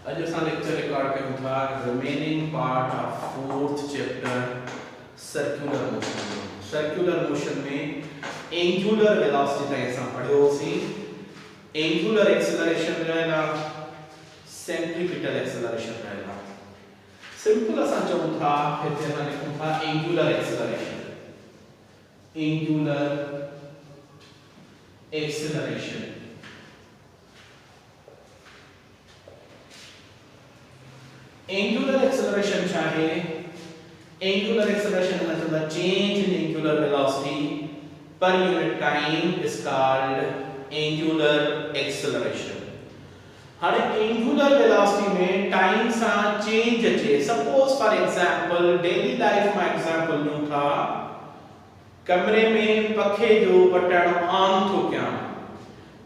अॼु असां lecture record कयूं था remaining part of fourth chapter circular motion. Circular motion में एंगुलर वेलोसिटी ताईं असां पढ़ियोसीं। एंगुलर एक्सेलरेशन रहेला, सेंट्रीपिटल एक्सेलरेशन रहेला। सिंपल असां चऊं था हिते असां लिखूं था angular acceleration. Angular acceleration angular acceleration चाहे एंगुलर एक्सेलरेशन मतलब the change in angular velocity per unit time is called angular acceleration। हाणे एंगुलर वेलोसिटी में टाइम सा चेंज अचे। Suppose for example daily life में एग्जांपल न्यू था, कमरे में पखे जो बटन ऑन थो कयां,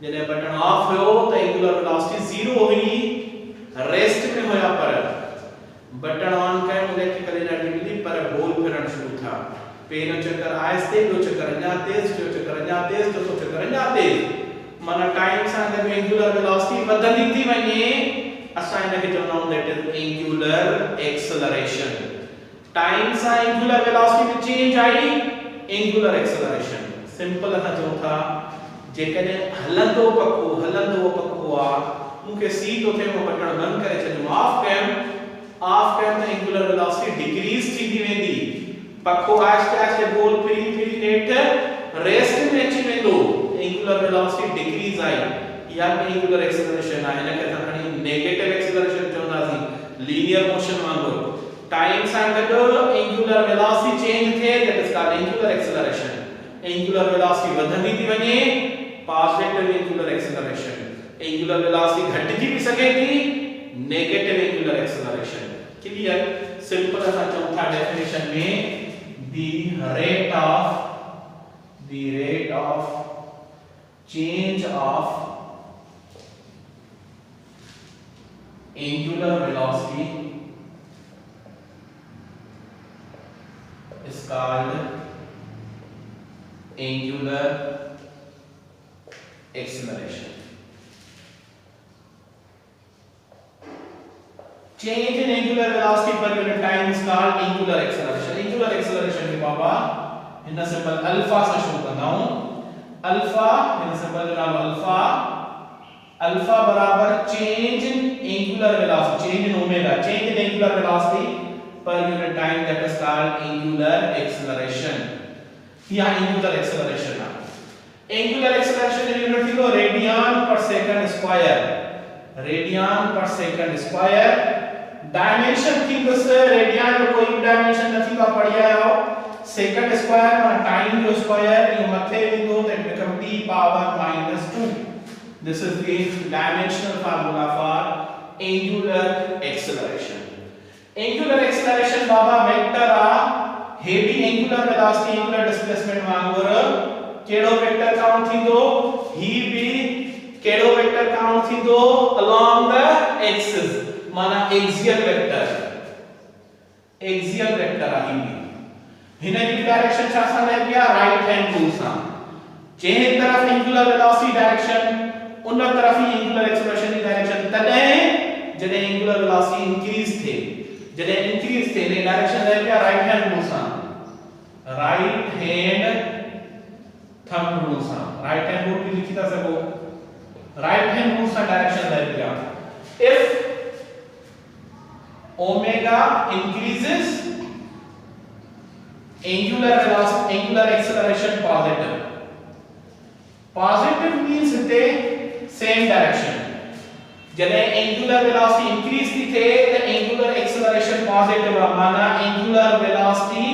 जने बटन ऑफ हो तो एंगुलर वेलोसिटी 0 हुई, रेस्ट में होया, पर बटन ऑन कयो इलेक्ट्रिकल एनर्जी मिली, पर बॉल फिरण शुरू था। पहिरियों चक्कर आहिस्ते, ॿियो चक्कर अञा तेज, टियों चक्कर अञा तेज, चौथों चक्कर अञा तेज। माना टाइम सां गॾु एंगुलर वेलोसिटी वधंदी थी वञे। असां हिनखे चवंदा आहियूं that is angular acceleration. Time सां एंगुलर वेलोसिटी में चेंज आई, एंगुलर एक्सेलरेशन। सिंपल असां चऊं था जेकॾहिं हलंदो पको आ, मूंखे सी तो थे, मां बटन बंद करे छॾियो, ऑफ कयमि त एंगुलर वेलोसिटी डिक्रीज थींदी वेंदी। पको आहिस्ते आहिस्ते बॉल फिरी नेठ रेस्ट में अची वेंदो, एंगुलर वेलोसिटी डिक्रीज आई। या एंगुलर एक्सेलरेशन आहे। हिनखे असां खणी नेगेटिव एक्सेलरेशन चवंदासीं, लीनियर मोशन वांगुरु। टाइम सां गॾु एंगुलर वेलोसिटी चेंज थिए, that is called angular acceleration. Angular velocity वधंदी थी वञे, positive angular acceleration. Angular velocity घटिजी भी सके थी, negative angular acceleration. Clear? Simple असां चऊं था डेफिनेशन में the rate of change of angular velocity is called angular acceleration। Change in angular velocity per unit time is called angular acceleration। angular acceleration के बाबा इन symbol alpha से शुरू करना हूं। Alpha इन symbol का नाम अल्फा बराबर change in angular velocity, change in omega, change in angular velocity per unit time, that is called angular acceleration. यहां angular acceleration है। एंगुलर एक्सेलरेशन इन यूनिट थी रेडियन पर सेकंड स्क्वायर। रेडियन पर second square dimension थी बस radian जो कोई भी डायमेंशन नहीं का पढ़िया हो। सेकंड स्क्वायर माने टाइम जो स्क्वायर, ये मथे विंदो that become t power -2। This is the dimensional formula for angular acceleration. Angular acceleration बाबा वेक्टर आ हेडी एंगुलर वेलोसिटी एंगुलर डिस्प्लेसमेंट वांगुर केड़ो वेक्टर काउंट थींदो, ही भी केड़ो वेक्टर काउंट थींदो अलोंग द एक्सिस, माना एक्सियल वेक्टर आई। हिन जी डायरेक्शन छा सा ले गया, राइट हैंड रूल सा। जंहिं तरफ एंगुलर वेलोसिटी डायरेक्शन, उन तरफ ही एंगुलर एक्सेलरेशन की डायरेक्शन। तॾहिं जॾहिं एंगुलर वेलोसिटी इंक्रीज थे, जॾहिं इंक्रीज थे ने डायरेक्शन ले गया राइट हैंड रूल सा, राइट हैंड थंब रूल सा। राइट हैंड रूल भी लिखी था सको, राइट हैंड रूल सा डायरेक्शन ले गया। If omega increases, angular velocity, angular acceleration positive means the same direction। जने angular velocity increase थी थे तो angular acceleration positive, माना angular velocity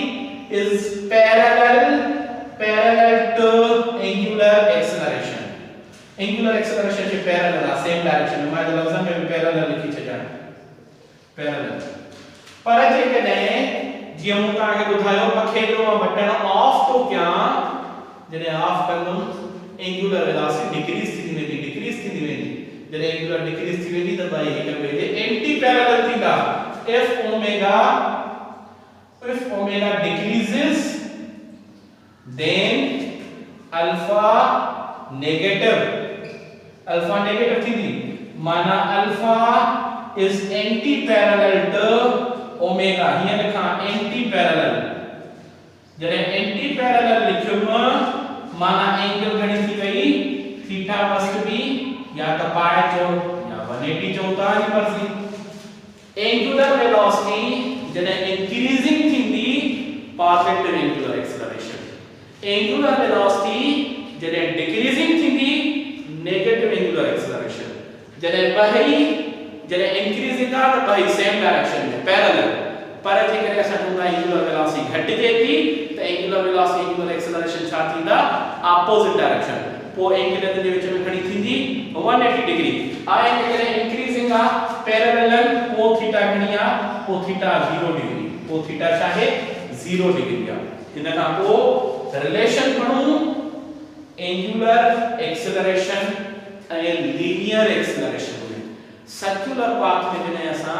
is parallel to angular acceleration। angular acceleration के parallel same direction में, मैं लफ्ज़ में parallel लिखी छे जाने पैरेलल। पर जेकॾहिं जीअं मूं तव्हांखे ॿुधायो पखे जो बटन ऑफ तो कयां, जॾहिं ऑफ कंदुमि एंगुलर वेलोसिटी डिक्रीज थी वेंदी। जॾहिं एंगुलर डिक्रीज थी वेंदी त भाई हिक ॿिए जे एंटी पैरेलल थींदा। if omega decreases then alpha negative थींदी, माना alpha is anti-parallel to omega. Here लिखा anti-parallel. जरे anti-parallel लिखूँगा माना एंगल घड़ी थी गई थीटा must be या तो पाई जो या 180 जो होता है मर्जी. Angular velocity जरे increasing थी दी positive angular acceleration. Angular velocity जरे decreasing थी दी negative angular acceleration. जरे बही जरे increasing का तो बही same direction में parallel. पर जेकर ऐसा होता है angular velocity घट जाती तो angular velocity angular acceleration छाती दा opposite direction. वो एंगल दे विच में खड़ी थींदी 180 डिग्री. आए करे increasing का parallel वो थीटा घणिया वो थीटा 0 डिग्री. वो थीटा चाहे 0 डिग्री या. इन का को रिलेशन पढ़ू angular acceleration and linear acceleration में. सर्कुलर पाथ में जने ऐसा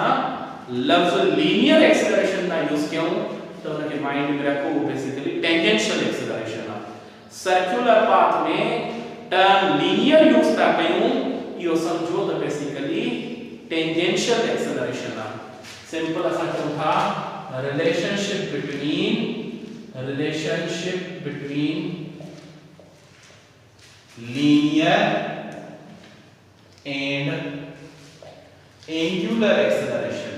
लफ्ज लीनियर एक्सेलरेशन ना यूज क्यों तो उनके माइंड में रखो वो बेसिकली टेंजेंशियल एक्सेलरेशन है. सर्कुलर पाथ में टर्म लीनियर यूज था कयूं यो समझो तो बेसिकली टेंजेंशियल एक्सेलरेशन है. सिंपल असा क्यों था relationship between linear and angular acceleration.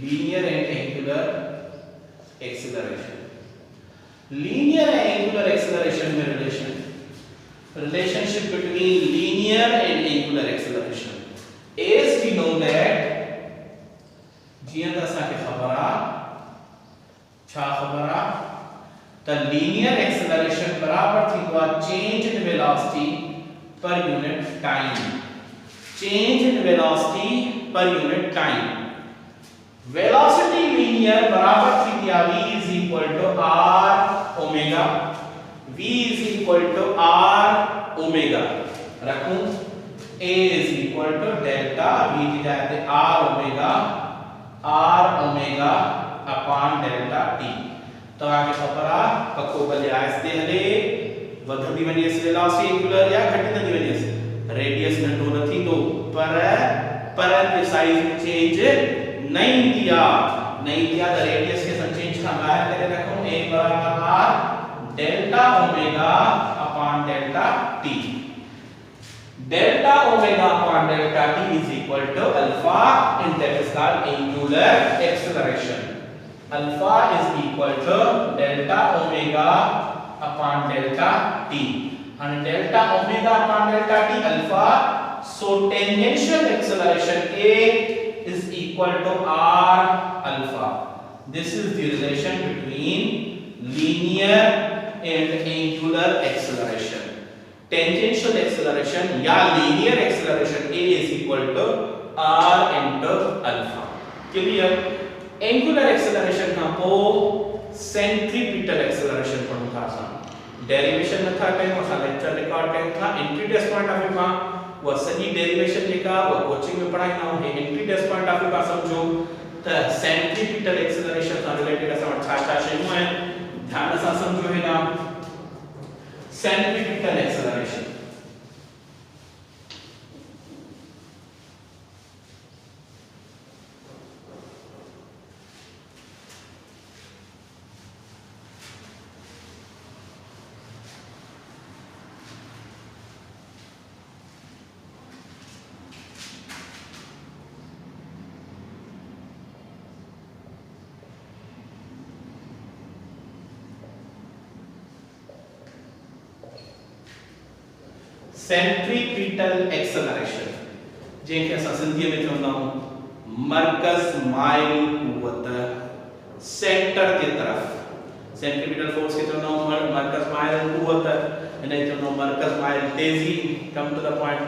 Linear and angular acceleration. Linear and angular acceleration में relationship between linear and angular acceleration. As we know that जियं असा के खबरा छा खबरा the linear acceleration बराबर थी हुआ change in velocity per unit time. Change in velocity per unit time. Velocity linear बराबर थी दिया v is equal to r omega. V is equal to r omega. रखूं a is equal to delta v की जाते r omega upon delta t. तो आगे खबरा पक्को बले आस्ते हले वधदी वनी से वेलोसिटी एंगुलर या घटती वनी से रेडियस घटो नथी तो पर के साइज में चेंज नहीं दिया तो रेडियस के साथ चेंज का गायब करे रखो a बराबर r delta omega upon delta t. Delta omega upon delta t is equal to alpha and that is called angular acceleration. Alpha is equal to delta omega upon delta t. And delta omega upon delta t alpha, so tangential acceleration a is equal to r alpha. This is the relation between linear and angular acceleration. Tangential acceleration या linear acceleration a is equal to r into alpha. Clear? Angular acceleration का को centripetal acceleration पढ़ूं था सा. Derivation न था कहीं वो लेक्चर रिकॉर्ड कहीं था entry test point of view का वो सही डेरिवेशन लिखा वो कोचिंग में पढ़ाई ना हो entry test point of view का समझो तो सेंट्रीपिटल एक्सेलरेशन से रिलेटेड ऐसा अच्छा शेमो है ध्यान से समझो है ना. सेंट्रीपिटल एक्सेलरेशन सेंट्रीपिटल एक्सेलरेशन जेके असा सिंधी में चवंदा मरकज माइल कुवत सेंटर के तरफ सेंट्रीपिटल फोर्स के चवंदा मरकज माइल कुवत इने चवंदा मरकज माइल तेजी come to the point.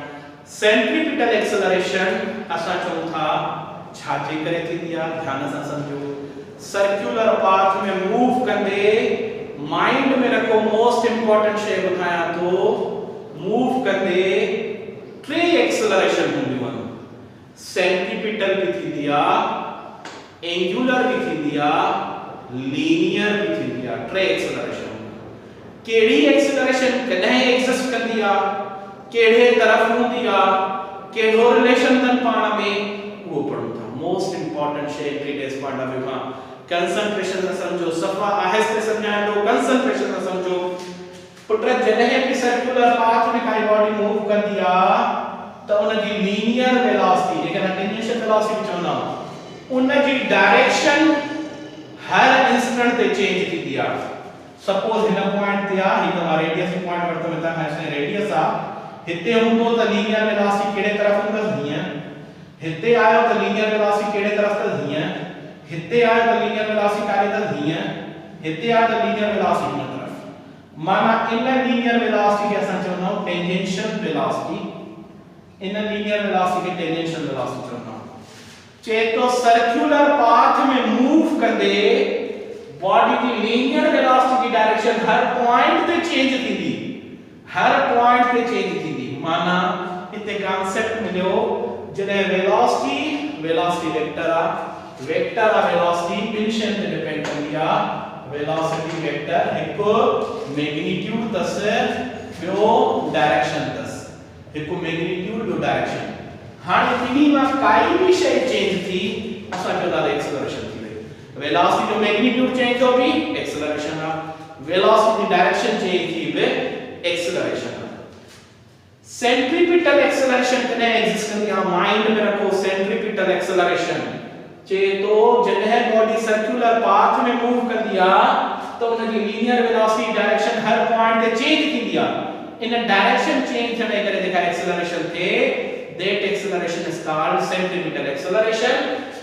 Centripetal acceleration असा चवं था छाजे करे थी दिया ध्यान से समझो. सर्कुलर पाथ में मूव कंदे माइंड में रखो मोस्ट इंपॉर्टेंट शे बताया तो मूव करते ट्रे एक्सेलरेशन होंगी वन. सेंट्रीपिटल भी थी दिया एंगुलर भी थी दिया लीनियर भी थी दिया ट्रे एक्सेलरेशन. केड़ी एक्सेलरेशन कने एग्जिस्ट कर दिया केड़े तरफ हो दिया केड़ो रिलेशन तन पाण में वो पढ़ूं था मोस्ट इंपॉर्टेंट शे प्रीवियस पॉइंट ऑफ व्यू हां कंसंट्रेशन न समझो सफा आहिस्ते समझाए तो कंसंट्रेशन न समझो पुत्र जॾहिं भी सर्कुलर पाथ में काई बॉडी मूव कर दिया तो उन जी लीनियर वेलोसिटी जेका टेंजेंशियल वेलोसिटी चवंदा उन जी डायरेक्शन हर इंस्टेंट ते चेंज थी दिया सपोज हिन पॉइंट ते आ ही तो रेडियस पॉइंट वरतो में ता है रेडियस आ हिते हुंदो त लीनियर वेलोसिटी केड़े तरफ हूंदस हीअं हिते आयो त लीनियर वेलोसिटी केड़े तरफ त हीअं हिते आयो त लीनियर वेलोसिटी कारे त हीअं हिते आयो त लीनियर वेलोसिटी हिन तरफ माना इन लीनियर वेलोसिटी के असां चवंदा tangential velocity in linear velocity के टेंजेंशियल वेलोसिटी चवंदा चे तो सर्कुलर पाथ में मूव कंदे बॉडी की लीनियर वेलोसिटी की डायरेक्शन हर पॉइंट पे चेंज थींदी हर पॉइंट पे चेंज थींदी माना इते कांसेप्ट मिलियो जने वेलोसिटी वेक्टर आ वेलोसिटी पिंशन ते डिपेंड कंदी आ वेलोसिटी वेक्टर हिकु मैग्नीट्यूड तस ॿियो डायरेक्शन तस हिकु मैग्नीट्यूड ॿियो डायरेक्शन हाणे इन्ही मां काई भी शय चेंज थी असां जो दा एक्सेलरेशन थी वई वेलोसिटी जो मैग्नीट्यूड चेंज हो भी एक्सेलरेशन आ वेलोसिटी डायरेक्शन चेंज थी बे एक्सेलरेशन सेंट्रीपिटल एक्सेलरेशन कने एग्जिस्ट करती है माइंड में रखो सेंट्रीपिटल एक्सेलरेशन चे तो जॾहिं बॉडी सर्कुलर पाथ में मूव कर दिया तो उन जी लीनियर वेलोसिटी डायरेक्शन हर पॉइंट ते चेंज थी दिया इन डायरेक्शन चेंज थियण करे जेका एक्सेलरेशन थे that acceleration is called centripetal acceleration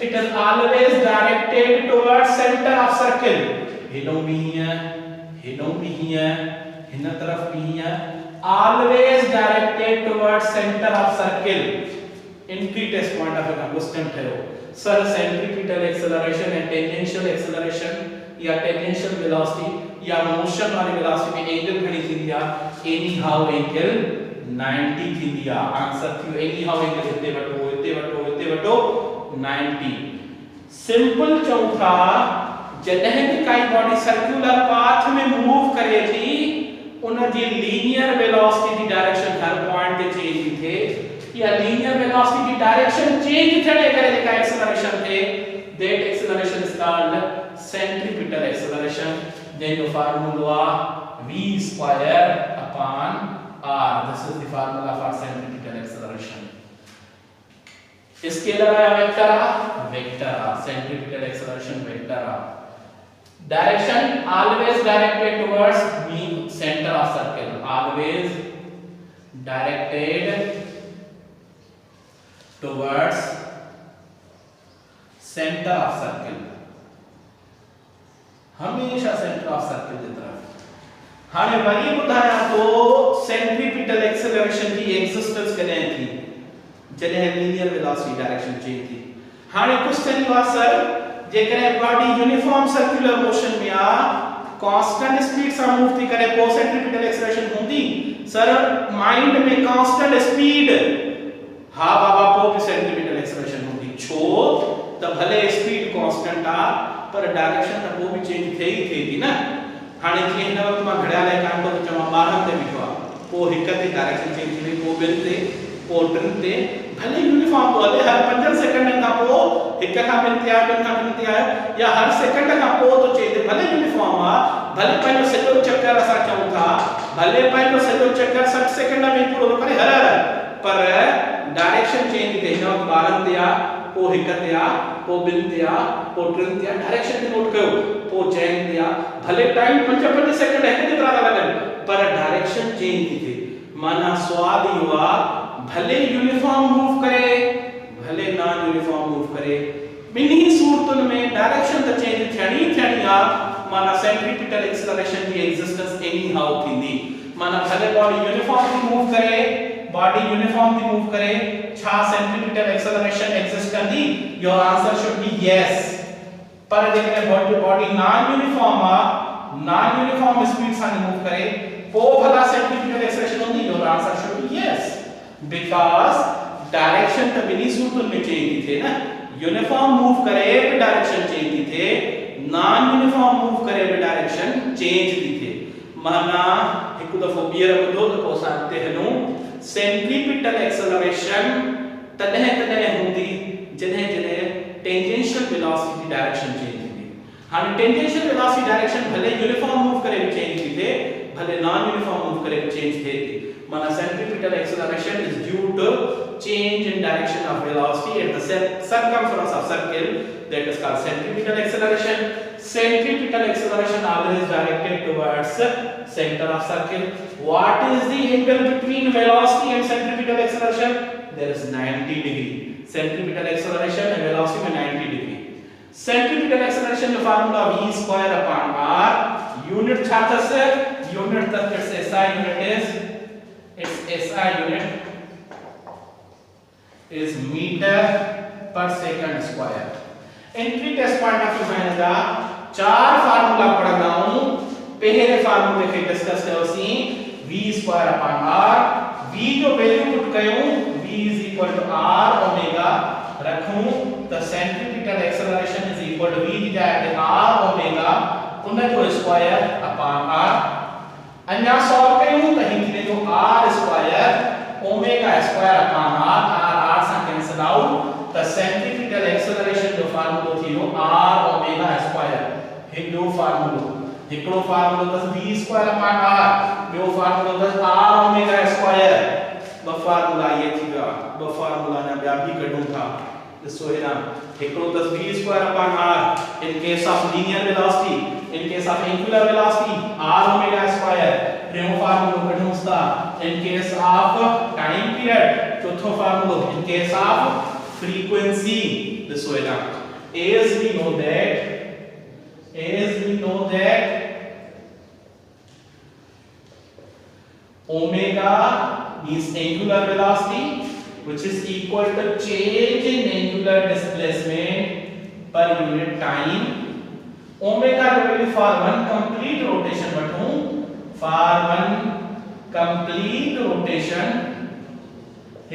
it is always directed towards center of circle हिनो भी here हिन तरफ भी here always directed towards center of circle in pre-test point of view question थयो sir centripetal acceleration and tangential acceleration या tangential velocity या motion वाली velocity में angle घणी थींदी आ anyhow angle 90 थींदी आ आंसर थियो anyhow angle हिते वठो 90 सिंपल चौथा जॾहिं भी काई बॉडी सर्कुलर पाथ में मूव करे थी उन जी लीनियर वेलोसिटी की डायरेक्शन हर पॉइंट ते चेंज थी थे या लीनियर वेलोसिटी की डायरेक्शन चेंज थियण करे जेका एक्सेलरेशन थे that acceleration is called centripetal acceleration जंहिंजो formula v² r this is the formula for centripetal acceleration scalar आया vector uh centripetal acceleration vector uh direction always directed towards mean center of circle always directed towards center of circle हमेशा center of circle की तरफ हाने worry बुधाया तो centripetal acceleration की existence कने थी जॾहिं लीनियर वेलोसिटी डायरेक्शन चेंज थी हाने क्वेश्चन हुआ सर जेकरे बॉडी यूनिफॉर्म सर्कुलर मोशन में आ कांस्टेंट स्पीड से मूव थी करे पो सेंट्रीपिटल एक्सेलरेशन होंदी सर माइंड में कांस्टेंट स्पीड हा बाबा पो भी सेंट्रीपिटल एक्सेलरेशन होंदी छो त भले स्पीड कांस्टेंट आ पर डायरेक्शन त पो भी चेंज थी ना हाने जी हिन वक्त मां घड़ियाल कान को चवा 12 ते बीठो आ पो हिक ते डायरेक्शन चेंज थी पो ॿिन ते पो टिन ते भले यूनिफॉर्म तो हले हर 5 सेकंड का पो हिक का ॿिन ते आयो ॿिन का ॿिन ते आयो या हर सेकंड का पो तो चेंज भले यूनिफॉर्म आ भले पंहिंजो सॼो चक्कर असां चऊं था भले पंहिंजो सॼो चक्कर 60 सेकंड में पूरो करे हर पर डायरेक्शन चेंज थे हिन वक्त 12 ते आ पो हिक ते आ पो ॿिन ते आ पो टिन ते आ डायरेक्शन खे नोट कयो पो चैन ते आ भले टाइम 5 सेकंड हिक जेतिरा लगन पर डायरेक्शन चेंज थी थे माना स्वाद हुआ भले यूनिफॉर्म मूव करे भले नॉन यूनिफॉर्म मूव करे बिन्ही सूरतुन में डायरेक्शन त चेंज थियणी आ माना सेंट्रीपिटल एक्सेलरेशन की एग्जिस्टेंस एनी हाउ थींदी माना भले बॉडी यूनिफॉर्म थी मूव करे छा सेंट्रीपिटल एक्सेलरेशन एग्जिस्ट करदी your answer should be yes पर जेकॾहिं बॉडी नॉन यूनिफॉर्म स्पीड सां मूव करे पो भला सेंट्रीपिटल एक्सेलरेशन होंदी your answer should be yes because direction त बिनी सूरतुन में चेंज थी थे ना यूनिफॉर्म मूव करे भी डायरेक्शन चेंज थी थे नॉन यूनिफॉर्म मूव करे भी डायरेक्शन चेंज थी थे माना एक दफो ॿीहर ॿुधो त पोइ असां अॻिते हलूं सेंट्रीपिटल एक्सेलरेशन तॾहिं होंदी जॾहिं वेलोसिटी की डायरेक्शन चेंज थी। हाणे टेंजेंशियल वेलोसिटी डायरेक्शन भले यूनिफॉर्म मूव करे चेंज थी थे, भले नॉन यूनिफॉर्म मूव करे चेंज थे थी। माना centripetal acceleration is due to change in direction of velocity at the circumference of circle, that is called centripetal acceleration. Centripetal acceleration always directed towards center of circle. What is the angle between velocity and centripetal acceleration? There is 90 degree. Centripetal acceleration and velocity में 90 degree. Centripetal acceleration का formula v square upon r. Unit छात्र से unit तक its SI unit is meter per second square. Entry test point of view मैंने कहा चार formula पढ़ा हूं। पहले फार्मूले के डिस्कस करो C v square upon r। v जो वैल्यू पुट कयो v is equal to r omega रखूं तो centripetal acceleration is equal to v divided r omega उन जो स्क्वायर अपॉन r। अन्या सॉल्व कयूं तो हिंदी जो r square omega square upon r r से कैंसिल आउट तो सेंट्रीपिटल एक्सेलरेशन जो फार्मूला थी वो r ओमेगा स्क्वायर एक दो फार्मूला एकड़ो फार्मूला तो v स्क्वायर अपॉन r बो फार्मूला तो r ओमेगा स्क्वायर ब फार्मूला ये थीगा ब फार्मूला ना ॿिया भी कढूं था ॾिसो हेरा एकड़ो तो v square upon r in case of linear velocity in case of angular velocity r omega square ॿियो फार्मूला कढूं था in case of time period चौथो formula in case of frequency. This way now as we know that omega means angular velocity which is equal to change in angular displacement per unit time. Omega the value for one complete rotation बटूं for one complete rotation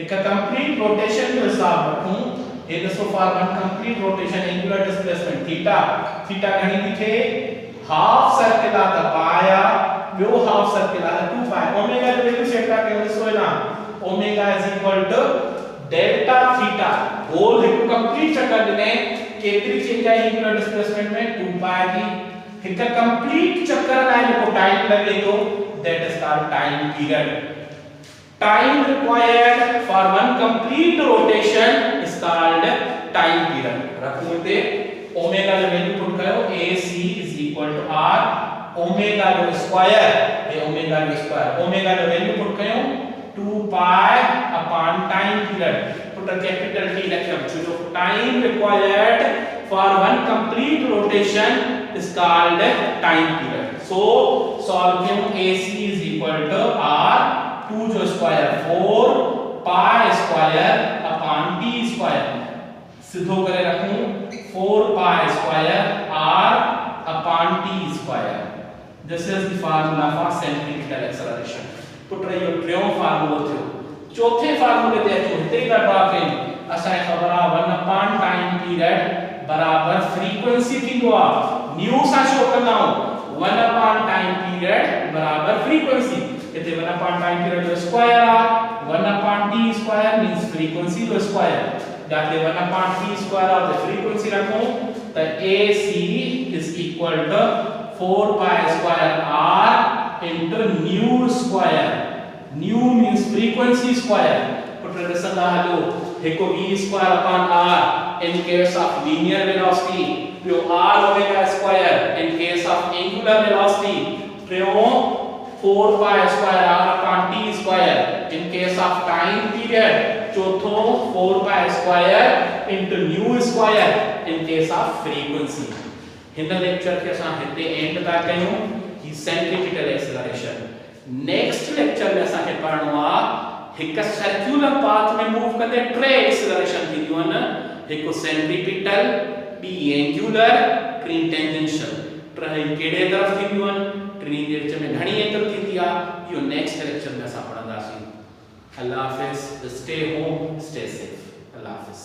एक complete rotation जो हिसाब रखूं एक सो for one complete rotation angular displacement theta theta घणी लिखे half circle आ द पाया बो हाफ सर्किल आ 2 पाई ओमेगा जो वैल्यू सेट करके सो ना omega is equal to delta theta whole एक कंप्लीट चक्कर दिने केतरी चेंज आई एंगुलर डिस्प्लेसमेंट में 2 पाई की एक कंप्लीट चक्कर लाने को टाइम लगेगा that is called time period. Time required for one complete rotation is called time period. रखूं ते ओमेगा जो वैल्यू पुट करो AC is equal to R omega जो स्क्वायर है ओमेगा जो स्क्वायर ओमेगा जो वैल्यू पुट करो 2 pi upon time period put capital T रखो जो time required for one complete rotation is called time period. So solve AC is equal to R 2 जो square 4 pi square upon t square सीधो करे रखूं 4 pi square r upon t square. This is the formula for centripetal acceleration. Put रहियो trio formula थियो चौथे फार्मूले ते अचो हिते का ड्रॉ कयूं असा खबर आ 1 अपॉन टाइम पीरियड बराबर फ्रीक्वेंसी थींदो आ न्यू सा शो कंदा 1 अपॉन टाइम पीरियड बराबर फ्रीक्वेंसी इते 1 upon time period जो स्क्वायर आ 1 upon t square means frequency जो स्क्वायर जाते 1 upon t स्क्वायर और फ्रीक्वेंसी रखूं तो AC is equal to 4 pi square r into nu square nu means frequency square put Rasala hello echo v square upon r in case of linear velocity जो r omega square in case of angular velocity जो 4 pi square r upon t square in case of time period चौथो 4 pi square into nu square in case of frequency। Hind lecture के साथ हिते and था कयूं कि centripetal acceleration. Next lecture में असा के पढ़नो आ एक सर्कुलर पाथ में मूव करते ट्रे एक्सेलरेशन थी दिवन एक सेंट्रीपिटल बी एंगुलर टी टेंजेंशियल ट्रे केड़े तरफ थी दिवन ट्रेन जे विच में घणी एंगल थींदी आ यो नेक्स्ट लेक्चर में असां पढ़ंदासीं। अल्लाह हाफिज़ स्टे होम स्टे सेफ अल्लाह हाफिज़।